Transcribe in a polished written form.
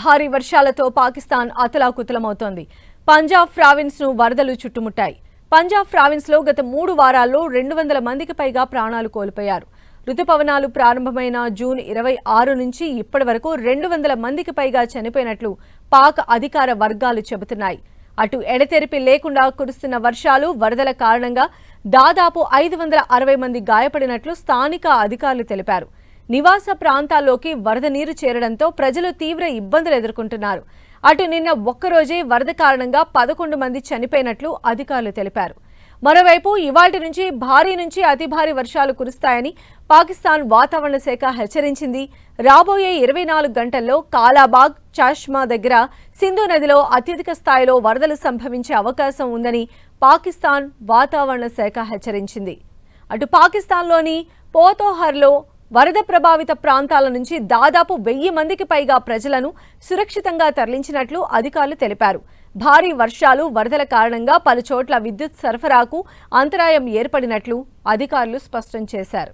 భారీ వర్షాలతో పాకిస్తాన్ అతలాకుతలమవుతోంది. పంజాబ్ ప్రావిన్స్ ను వరదలు చుట్టుముట్టాయి. పంజాబ్ ప్రావిన్స్ లో గత 3 వారాల్లో 200 మందికి పైగా ప్రాణాలు కోల్పోయారు. రుతుపవనాలు ప్రారంభమైన జూన్ 26 నుంచి ఇప్పటి వరకు 200 మందికి పైగా చనిపోయినట్లు పాక్ అధికార వర్గాలు చెబుతున్నాయి. అటు ఎడతెరిపి లేకుండా కురుస్తున్న వర్షాలు, వరదల కారణంగా దాదాపు 560 మంది గాయపడినట్లు స్థానిక అధికారులు తెలిపారు. నివాస ప్రాంతాల్లోకి వరద నీరు చేరడంతో ప్రజలు తీవ్ర ఇబ్బందులు ఎదుర్కొంటున్నారు. అటు నిన్న ఒక్కరోజే వరద కారణంగా 11 మంది చనిపోయినట్లు అధికారులు తెలిపారు. మరోవైపు ఇవాల్టి నుంచి భారీ నుంచి అతి భారీ వర్షాలు కురుస్తాయని పాకిస్తాన్ వాతావరణ శాఖ హెచ్చరించింది. రాబోయే 24 గంటల్లో కాలాబాగ్, చాష్మా దగ్గర సింధు నదిలో అత్యధిక స్థాయిలో వరదలు సంభవించే అవకాశం ఉందని పాకిస్తాన్ వాతావరణ శాఖ హెచ్చరించింది. అటు పాకిస్తాన్లోని పోతోహర్లో వరద ప్రభావిత ప్రాంతాల నుంచి దాదాపు 1000 మందికి పైగా ప్రజలను సురక్షితంగా తరలించినట్లు అధికారులు తెలిపారు. భారీ వర్షాలు, వరదల కారణంగా పలు చోట్ల విద్యుత్ సరఫరాకు అంతరాయం ఏర్పడినట్లు అధికారులు స్పష్టం చేశారు.